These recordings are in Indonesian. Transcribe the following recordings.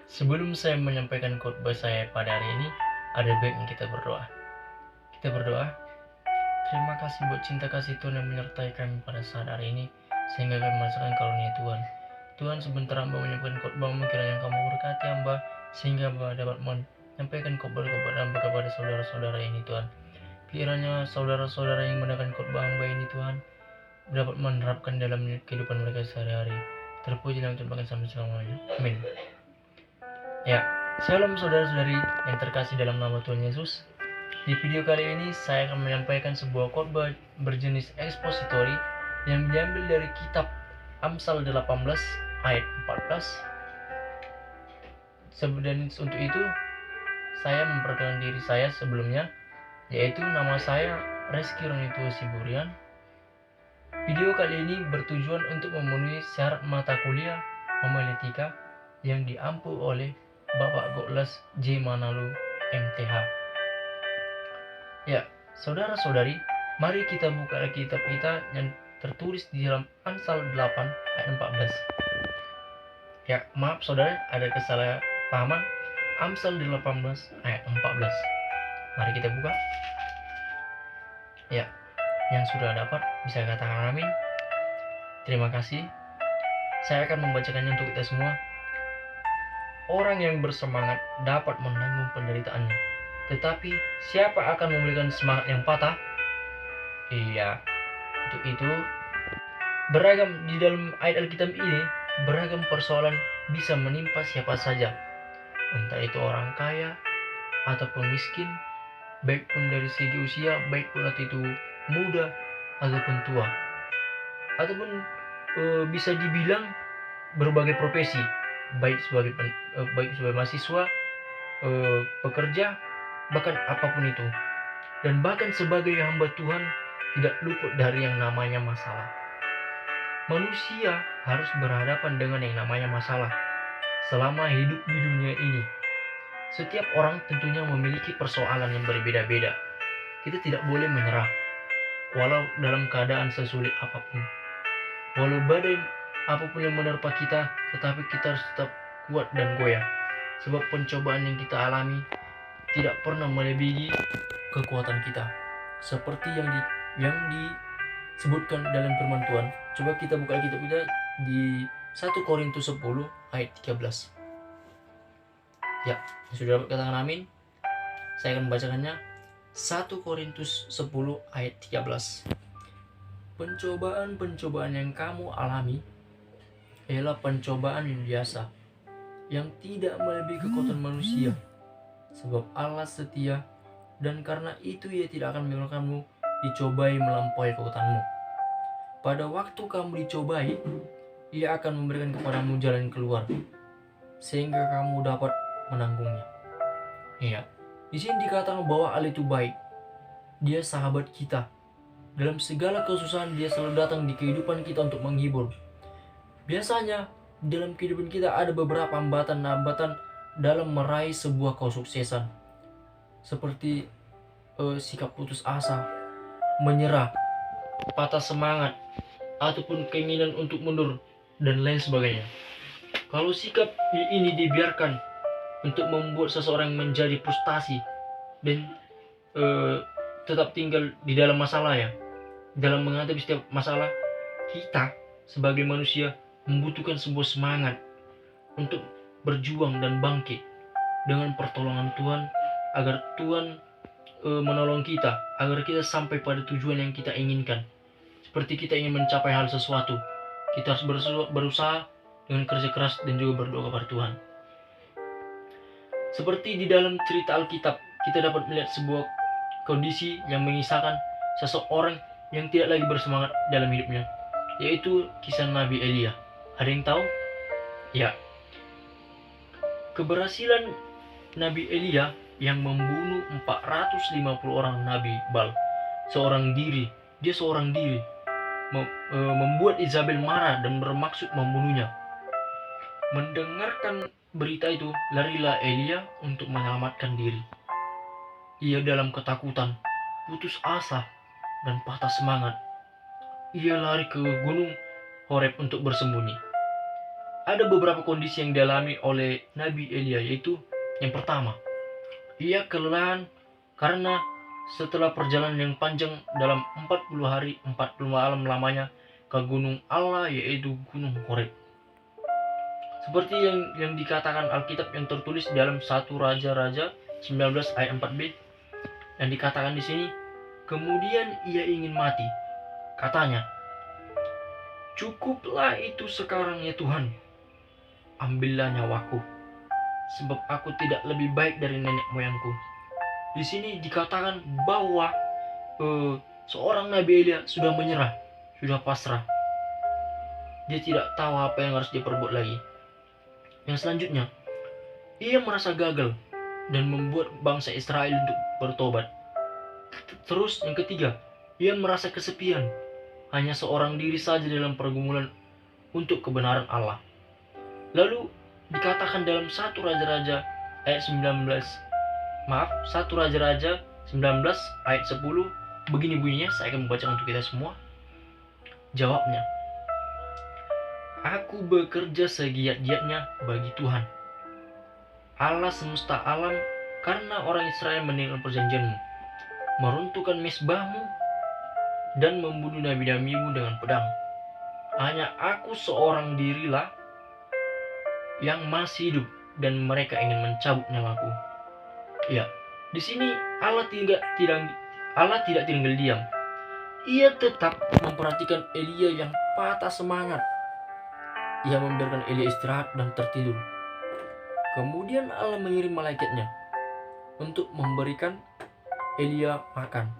Sebelum saya menyampaikan khotbah saya pada hari ini, ada baiknya kita berdoa. Kita berdoa, terima kasih buat cinta kasih Tuhan yang menyertai kami pada saat hari ini, sehingga kami merasakan karunia Tuhan. Tuhan, sebentar hamba menyampaikan khotbah, kiranya kamu berkati hamba, sehingga hamba dapat menyampaikan khotbah hamba kepada saudara-saudara ini Tuhan. Kiranya saudara-saudara yang mendengarkan khotbah hamba ini Tuhan, dapat menerapkan dalam kehidupan mereka sehari-hari. Terpuji dalam Tuhan sampai selamanya. Amin. Ya, shalom saudara-saudari yang terkasih dalam nama Tuhan Yesus. Di video kali ini saya akan menyampaikan sebuah khotbah berjenis ekspositori yang diambil dari kitab Amsal 18 ayat 14. Dan untuk itu saya memperkenalkan diri saya sebelumnya, yaitu nama saya Reski Ronito Siburian. Video kali ini bertujuan untuk memenuhi syarat mata kuliah homiletika yang diampu oleh Bapak Goklas J. Manalo MTH. Ya, saudara-saudari, mari kita buka kitab kita yang tertulis di dalam Amsal 8 ayat 14. Ya, maaf saudara, ada kesalahpahaman. Amsal 18 ayat 14. Mari kita buka. Ya, yang sudah dapat bisa katakan amin. Terima kasih. Saya akan membacakannya untuk kita semua. Orang yang bersemangat dapat menanggung penderitaannya, tetapi siapa akan memberikan semangat yang patah? Iya, untuk itu beragam di dalam ayat Alkitab ini, beragam persoalan bisa menimpa siapa saja, entah itu orang kaya ataupun miskin, baik pun dari segi usia, baik pun itu muda ataupun tua, ataupun bisa dibilang berbagai profesi, baik sebagai mahasiswa, pekerja, bahkan apapun itu. Dan bahkan sebagai hamba Tuhan tidak luput dari yang namanya masalah. Manusia harus berhadapan dengan yang namanya masalah selama hidup di dunia ini. Setiap orang tentunya memiliki persoalan yang berbeda-beda. Kita tidak boleh menyerah, walau dalam keadaan sesulit apapun. Walau badai apapun yang menerpa kita, tetapi kita harus tetap kuat dan goyah. Sebab pencobaan yang kita alami tidak pernah melebihi kekuatan kita. Seperti yang disebutkan dalam firman Tuhan. Coba kita buka kitab kita di 1 Korintus 10 ayat 13. Ya, sudah dapat katakan amin. Saya akan membacakannya. 1 Korintus 10 ayat 13. Pencobaan-pencobaan yang kamu alami ialah pencobaan yang biasa, yang tidak melebihi kekuatan manusia. Sebab Allah setia, dan karena itu Ia tidak akan membiarkanmu dicobai melampaui kekuatanmu. Pada waktu kamu dicobai, Ia akan memberikan kepadamu jalan keluar, sehingga kamu dapat menanggungnya. Iya, di sini dikatakan bahwa Allah itu baik. Dia sahabat kita. Dalam segala kesusahan Dia selalu datang di kehidupan kita untuk menghibur. Biasanya dalam kehidupan kita ada beberapa hambatan-hambatan dalam meraih sebuah kesuksesan, seperti sikap putus asa, menyerah, patah semangat, ataupun keinginan untuk mundur, dan lain sebagainya. Kalau sikap ini dibiarkan untuk membuat seseorang menjadi frustasi dan tetap tinggal di dalam masalah, ya, dalam menghadapi setiap masalah, kita sebagai manusia membutuhkan sebuah semangat untuk berjuang dan bangkit dengan pertolongan Tuhan, agar Tuhan menolong kita, agar kita sampai pada tujuan yang kita inginkan. Seperti kita ingin mencapai hal sesuatu, kita harus berusaha dengan kerja keras dan juga berdoa kepada Tuhan. Seperti di dalam cerita Alkitab, kita dapat melihat sebuah kondisi yang mengisahkan seseorang yang tidak lagi bersemangat dalam hidupnya, yaitu kisah Nabi Elia. Ada yang tahu? Ya, keberhasilan Nabi Elia yang membunuh 450 orang Nabi Baal dia seorang diri membuat Izabel marah dan bermaksud membunuhnya. Mendengarkan berita itu, larilah Elia untuk menyelamatkan diri. Ia dalam ketakutan, putus asa, dan patah semangat. Ia lari ke gunung Horeb untuk bersembunyi. ada beberapa kondisi yang dialami oleh Nabi Elia, yaitu yang pertama, ia kelelahan karena setelah perjalanan yang panjang dalam 40 hari 40 malam lamanya ke gunung Allah, yaitu Gunung Horeb. Seperti yang dikatakan Alkitab yang tertulis dalam 1 Raja-Raja 19 ayat 4b, yang dikatakan di sini, kemudian ia ingin mati. Katanya, cukuplah itu sekarang ya Tuhan, ambillah nyawaku, sebab aku tidak lebih baik dari nenek moyangku. Di sini dikatakan bahwa seorang Nabi Elia sudah menyerah, sudah pasrah. Dia tidak tahu apa yang harus dia perbuat lagi. Yang selanjutnya, ia merasa gagal dan membuat bangsa Israel untuk bertobat. Terus yang ketiga, ia merasa kesepian, hanya seorang diri saja dalam pergumulan untuk kebenaran Allah. Lalu dikatakan dalam 1 Raja-Raja ayat 1 Raja-Raja 19 ayat 10, begini bunyinya, saya akan membaca untuk kita semua. Jawabnya, aku bekerja segiat-giatnya bagi Tuhan, Allah semesta alam, karena orang Israel meninggalkan perjanjianmu, meruntuhkan mezbahmu, dan membunuh nabi-nabimu dengan pedang. Hanya aku seorang dirilah yang masih hidup, dan mereka ingin mencabut nyawaku. Ya, di sini Allah tidak tinggal diam. Ia tetap memperhatikan Elia yang patah semangat. Ia membiarkan Elia istirahat dan tertidur. Kemudian Allah mengirim malaikatnya untuk memberikan Elia makan.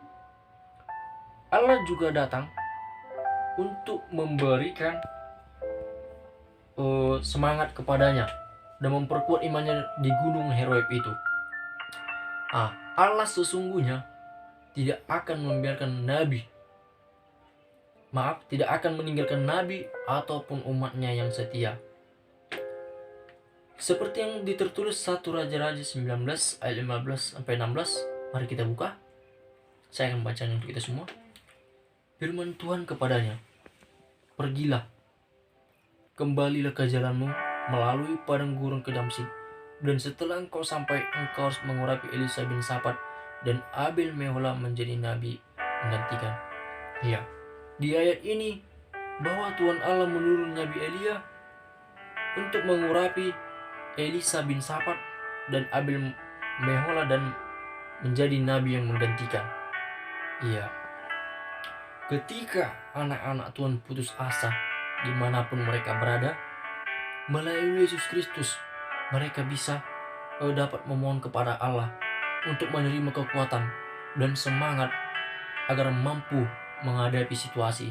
Allah juga datang untuk memberikan semangat kepadanya dan memperkuat imannya di gunung Horeb itu. Allah sesungguhnya tidak akan meninggalkan nabi ataupun umatnya yang setia. Seperti yang ditertulis 1 Raja-Raja 19 ayat 15-16, mari kita buka. Saya akan membacanya untuk kita semua. Firman Tuhan kepadanya, pergilah, kembalilah ke jalanmu melalui padang gurun ke Damsyik, dan setelah engkau sampai, engkau harus mengurapi Elisa bin Safat dan Abel Mehola menjadi nabi menggantikan. Ya, di ayat ini bahwa Tuhan Allah menurun Nabi Elia untuk mengurapi Elisa bin Safat dan Abel Mehola dan menjadi nabi yang menggantikan. Iya, ketika anak-anak Tuhan putus asa dimanapun mereka berada, melalui Yesus Kristus mereka bisa dapat memohon kepada Allah untuk menerima kekuatan dan semangat agar mampu menghadapi situasi.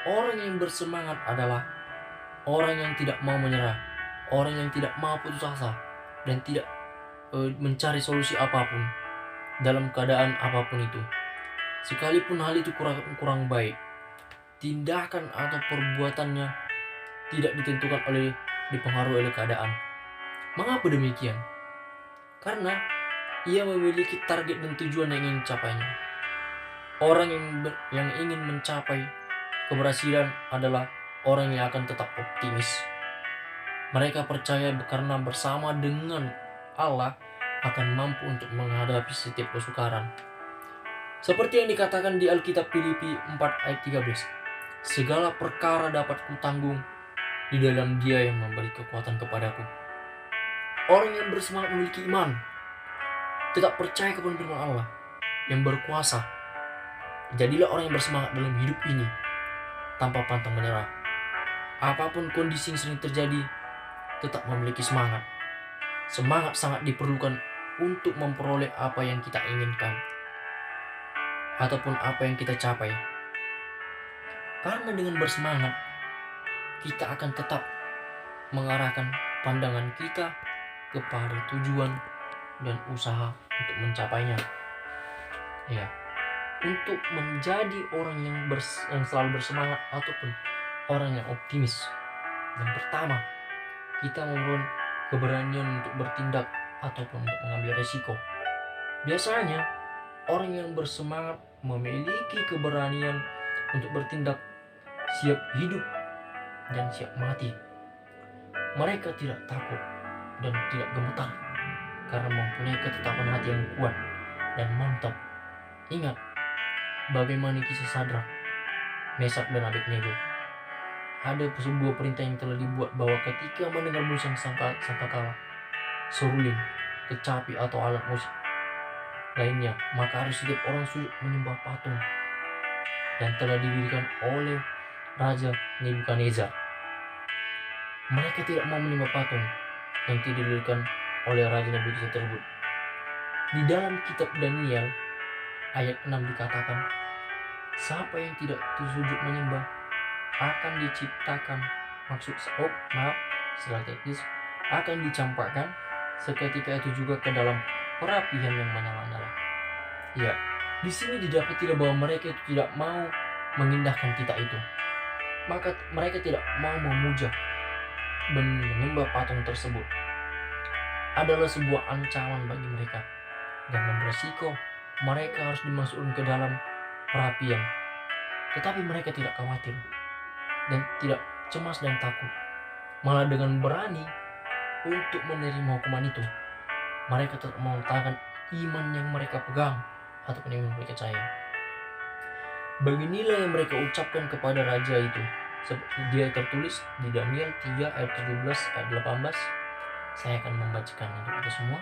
Orang yang bersemangat adalah orang yang tidak mau menyerah, orang yang tidak mau putus asa, dan tidak mencari solusi apapun dalam keadaan apapun itu. Sekalipun hal itu kurang baik, tindakan atau perbuatannya tidak dipengaruhi oleh keadaan. Mengapa demikian? Karena ia memiliki target dan tujuan yang ingin dicapainya. Orang yang ingin mencapai keberhasilan adalah orang yang akan tetap optimis. Mereka percaya karena bersama dengan Allah akan mampu untuk menghadapi setiap kesukaran. Seperti yang dikatakan di Alkitab Filipi 4 ayat 13, segala perkara dapat kutanggung di dalam Dia yang memberi kekuatan kepadaku. Orang yang bersemangat memiliki iman, tetap percaya kepada firman Allah yang berkuasa. Jadilah orang yang bersemangat dalam hidup ini tanpa pantang menyerah. Apapun kondisi yang sering terjadi, tetap memiliki semangat. Semangat sangat diperlukan untuk memperoleh apa yang kita inginkan ataupun apa yang kita capai. Karena dengan bersemangat, kita akan tetap mengarahkan pandangan kita kepada tujuan dan usaha untuk mencapainya. Ya, untuk menjadi orang yang selalu bersemangat ataupun orang yang optimis, yang pertama, kita memerlukan keberanian untuk bertindak ataupun untuk mengambil resiko. Biasanya orang yang bersemangat memiliki keberanian untuk bertindak, siap hidup dan siap mati Mereka tidak takut dan tidak gemetar karena mempunyai ketetapan hati yang kuat dan mantap. Ingat bagaimana kisah Sadrak, Mesak dan Abednego. Ada sebuah perintah yang telah dibuat bahwa ketika mendengar busang sangkakala, seruling, kecapi atau alat musik lainnya, maka harus setiap orang sujud menyembah patung yang telah didirikan oleh Raja Nebukadnezar. Mereka tidak mau menyembah patung yang tidak didirikan oleh Raja Nebukadnezar tersebut. Di dalam kitab Daniel ayat 6 dikatakan, siapa yang tidak sujud menyembah akan diciptakan, secara teknis akan dicampakkan seketika itu juga ke dalam perapian yang menyala-nyala. Ya, di sini didapati bahwa mereka itu tidak mau mengindahkan kitab itu. Maka mereka tidak mau memuja dan menyembah patung tersebut. Adalah sebuah ancaman bagi mereka dan beresiko mereka harus dimasukkan ke dalam perapian. Tetapi mereka tidak khawatir dan tidak cemas dan takut. Malah dengan berani untuk menerima hukuman itu, mereka tetap mengutarakan iman yang mereka pegang ataupun yang mereka percaya. Beginilah yang mereka ucapkan kepada raja itu. Seperti dia tertulis di Daniel 3 ayat 17 ayat 18. Saya akan membacakan untuk kita semua.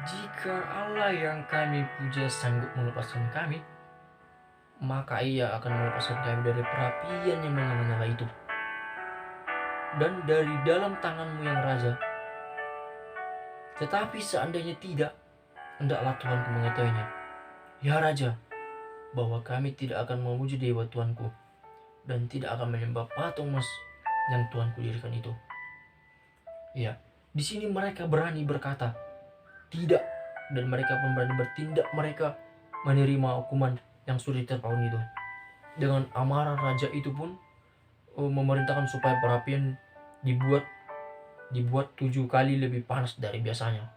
Jika Allah yang kami puja sanggup melepaskan kami, maka ia akan melepaskan kami dari perapian yang menyala-nyala itu dan dari dalam tanganmu yang raja. Tetapi seandainya tidak, hendaklah Tuhanku mengetahuinya, ya raja, bahwa kami tidak akan memuji dewa Tuanku dan tidak akan menyembah patung emas yang Tuanku dirikan itu. Ya, di sini mereka berani berkata tidak, dan mereka pun berani bertindak. Mereka menerima hukuman yang sudah diterpaun itu. Dengan amarah raja itu pun memerintahkan supaya perapian dibuat 7 kali lebih panas dari biasanya.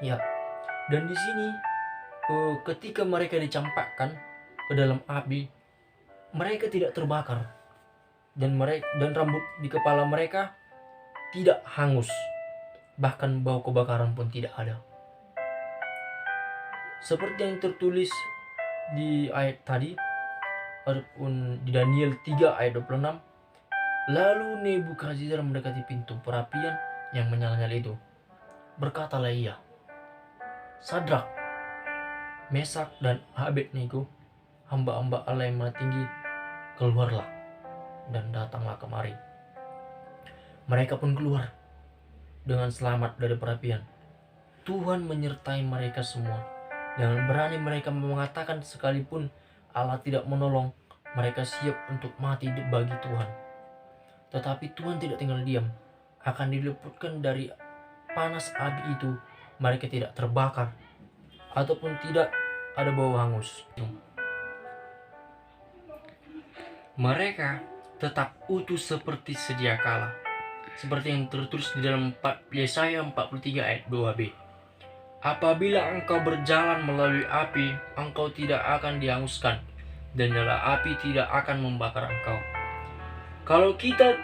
Ya, dan di sini ketika mereka dicampakkan ke dalam api, mereka tidak terbakar dan rambut di kepala mereka tidak hangus, bahkan bau kebakaran pun tidak ada. Seperti yang tertulis di ayat tadi, ataupun di Daniel 3 ayat 26, lalu Nebukadnezar mendekati pintu perapian yang menyala-nyala itu. Berkatalah ia, Sadrak, Mesak dan Abednego, hamba-hamba Allah yang Maha Tinggi, keluarlah dan datanglah kemari. Mereka pun keluar dengan selamat dari perapian. Tuhan menyertai mereka semua. Dengan berani mereka mengatakan sekalipun Allah tidak menolong, mereka siap untuk mati bagi Tuhan. Tetapi Tuhan tidak tinggal diam. Akan diluputkan dari panas api itu, mereka tidak terbakar ataupun tidak ada bau hangus. Mereka tetap utuh seperti sedia kala, seperti yang tertulis di dalam Yesaya 43 ayat 2b. Apabila engkau berjalan melalui api, engkau tidak akan dihanguskan, dan nyala api tidak akan membakar engkau. Kalau kita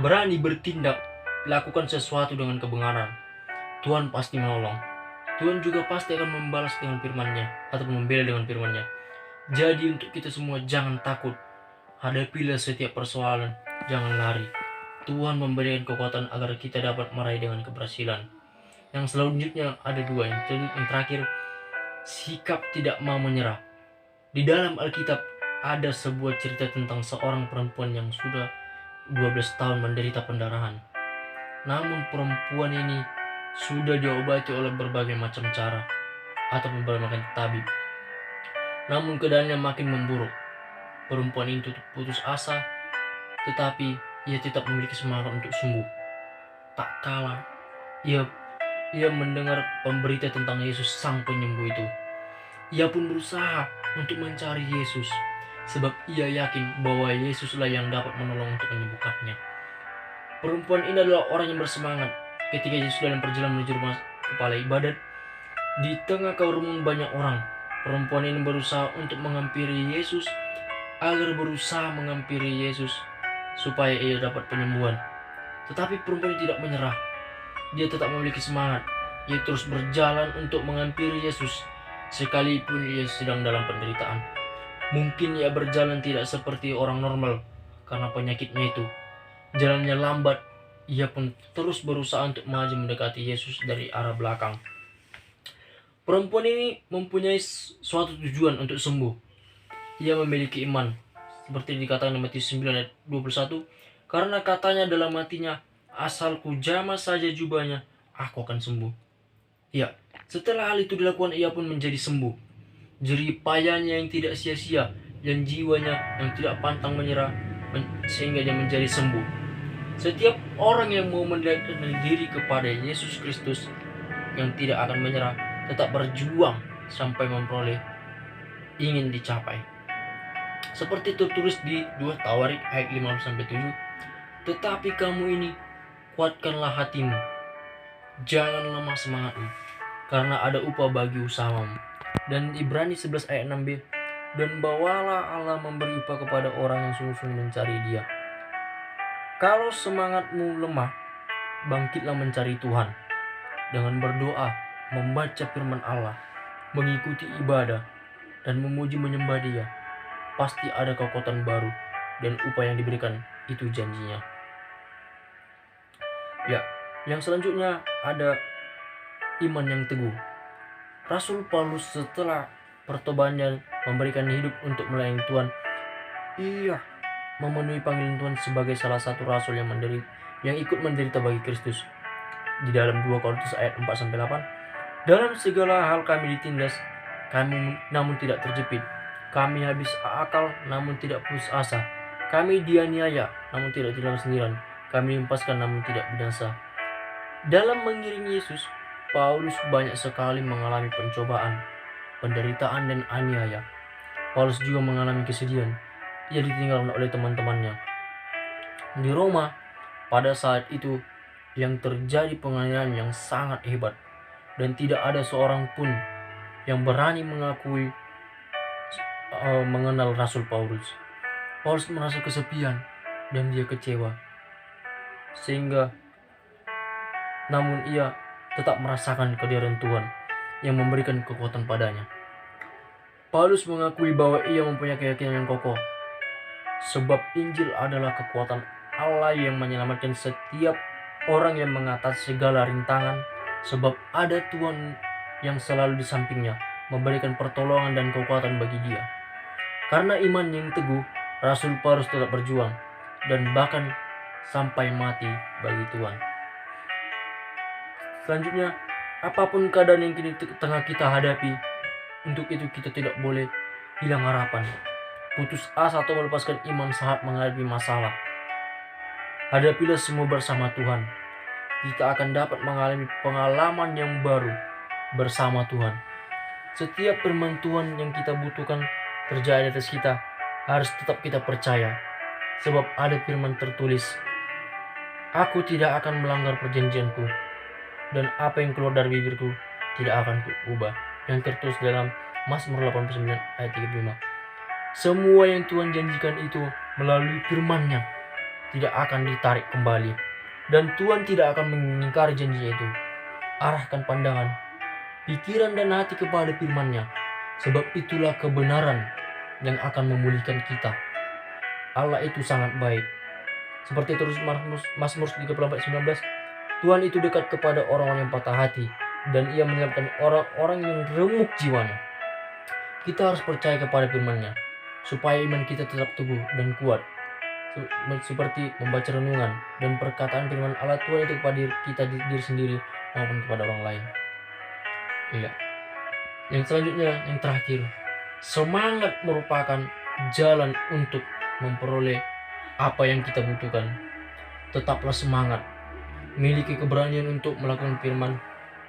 berani bertindak, lakukan sesuatu dengan kebenaran, Tuhan pasti menolong. Tuhan juga pasti akan membalas dengan firman-Nya atau membela dengan firman-Nya. Jadi untuk kita semua, jangan takut. Hadapilah setiap persoalan, jangan lari. Tuhan memberikan kekuatan agar kita dapat meraih dengan keberhasilan. Yang selanjutnya ada 2. Yang terakhir, sikap tidak mau menyerah. Di dalam Alkitab ada sebuah cerita tentang seorang perempuan yang sudah 12 tahun menderita pendarahan. Namun perempuan ini sudah diobati oleh berbagai macam cara atau berbagai macam tabib. Namun keadaannya makin memburuk. Perempuan itu putus asa, tetapi ia tetap memiliki semangat untuk sembuh. Tak kalah ia mendengar pemberita tentang Yesus sang penyembuh itu. Ia pun berusaha untuk mencari Yesus, sebab ia yakin bahwa Yesuslah yang dapat menolong untuk menyembuhkannya. Perempuan ini adalah orang yang bersemangat. Ketika Yesus dalam perjalanan menuju rumah kepala ibadat, di tengah kerumunan banyak orang, perempuan ini berusaha untuk menghampiri Yesus, supaya ia dapat penyembuhan. Tetapi perempuan itu tidak menyerah. Dia tetap memiliki semangat. Ia terus berjalan untuk menghampiri Yesus sekalipun ia sedang dalam penderitaan. Mungkin ia berjalan tidak seperti orang normal karena penyakitnya itu. Jalannya lambat, ia pun terus berusaha untuk maju mendekati Yesus dari arah belakang. Perempuan ini mempunyai suatu tujuan untuk sembuh. Ia memiliki iman, seperti dikatakan dalam Matius 9 ayat 21, karena katanya dalam hatinya, asalku jamah saja jubahnya, aku akan sembuh. Ya, setelah hal itu dilakukan, ia pun menjadi sembuh. Jerih payahnya yang tidak sia-sia, dan jiwanya yang tidak pantang menyerah, sehingga dia menjadi sembuh. Setiap orang yang mau mendekatkan diri kepada Yesus Kristus, yang tidak akan menyerah, tetap berjuang sampai memperoleh ingin dicapai. Seperti tertulis di 2 Tawarik ayat 5-7, tetapi kamu ini kuatkanlah hatimu, jangan lemah semangatmu, karena ada upah bagi usahamu. Dan Ibrani 11 ayat 6b, dan bawalah Allah memberi upah kepada orang yang sungguh-sungguh mencari Dia. Kalau semangatmu lemah, bangkitlah mencari Tuhan dengan berdoa, membaca firman Allah, mengikuti ibadah, dan memuji menyembah Dia. Pasti ada kekuatan baru dan upah yang diberikan itu janjinya. Ya, yang selanjutnya ada iman yang teguh. Rasul Paulus setelah pertobatannya memberikan hidup untuk melayani Tuhan, ia memenuhi panggilan Tuhan sebagai salah satu rasul yang ikut menderita bagi Kristus. Di dalam 2 Korintus ayat 4-8, dalam segala hal kami ditindas, kami namun tidak terjepit. Kami habis akal namun tidak putus asa. Kami dianiaya namun tidak tinggal sendirian. Kami dihempaskan namun tidak binasa. Dalam mengiringi Yesus, Paulus banyak sekali mengalami pencobaan, penderitaan, dan aniaya. Paulus juga mengalami kesedihan. Ia ditinggalkan oleh teman-temannya. Di Roma, pada saat itu yang terjadi penganiayaan yang sangat hebat, dan tidak ada seorang pun yang berani mengenal Rasul Paulus. Paulus merasa kesepian dan dia kecewa, namun ia tetap merasakan kehadiran Tuhan yang memberikan kekuatan padanya. Paulus mengakui bahwa ia mempunyai keyakinan yang kokoh, sebab Injil adalah kekuatan Allah yang menyelamatkan setiap orang yang mengatasi segala rintangan, sebab ada Tuhan yang selalu di sampingnya, memberikan pertolongan dan kekuatan bagi dia. Karena iman yang teguh, Rasul Paulus tetap berjuang dan bahkan sampai mati bagi Tuhan. Selanjutnya, apapun keadaan yang kini tengah kita hadapi, untuk itu kita tidak boleh hilang harapan, putus asa atau melepaskan iman saat menghadapi masalah. Hadapilah semua bersama Tuhan. Kita akan dapat mengalami pengalaman yang baru bersama Tuhan. Setiap firman Tuhan yang kita butuhkan terjadi atas kita, harus tetap kita percaya. Sebab ada firman tertulis, aku tidak akan melanggar perjanjianku, dan apa yang keluar dari bibirku tidak akan kuubah. Yang tertulis dalam Mazmur 89 ayat 35. Semua yang Tuhan janjikan itu melalui firman-Nya tidak akan ditarik kembali, dan Tuhan tidak akan mengingkari janjinya itu. Arahkan pandangan, pikiran dan hati kepada firman-Nya, sebab itulah kebenaran yang akan memulihkan kita. Allah itu sangat baik. Seperti terus Mazmur 34:19, Tuhan itu dekat kepada orang-orang yang patah hati, dan Ia menyelamatkan orang-orang yang remuk jiwanya. Kita harus percaya kepada firman-Nya, supaya iman kita tetap teguh dan kuat, seperti membaca renungan dan perkataan firman Allah Tuhan itu kepada kita diri sendiri maupun kepada orang lain. Iya. Yang selanjutnya, yang terakhir, semangat merupakan jalan untuk memperoleh apa yang kita butuhkan. Tetaplah semangat, miliki keberanian untuk melakukan firman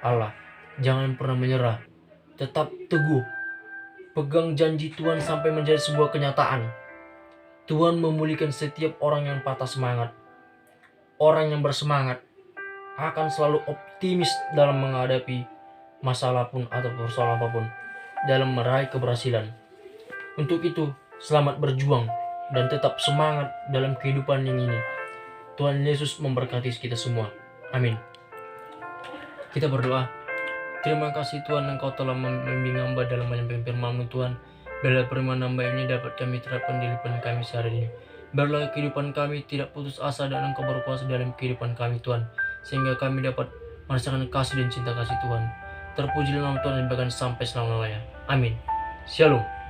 Allah. Jangan pernah menyerah, tetap teguh, pegang janji Tuhan sampai menjadi sebuah kenyataan. Tuhan memulihkan setiap orang yang patah semangat. Orang yang bersemangat akan selalu optimis dalam menghadapi masalah pun atau persoalan apapun, dalam meraih keberhasilan. Untuk itu, selamat berjuang dan tetap semangat dalam kehidupan yang ini. Tuhan Yesus memberkati kita semua. Amin. Kita berdoa. Terima kasih Tuhan, Engkau telah membimbing hamba dalam menyampaikan firman-Mu Tuhan. Biarlah firman hamba ini dapat kami terapkan di kehidupan kami sehari ini. Biarlah kehidupan kami tidak putus asa dan Engkau berkuasa dalam kehidupan kami Tuhan. Sehingga kami dapat merasakan kasih dan cinta kasih Tuhan. Terpujilah nama Tuhan dan bahkan sampai selama-lamanya. Amin. Shalom.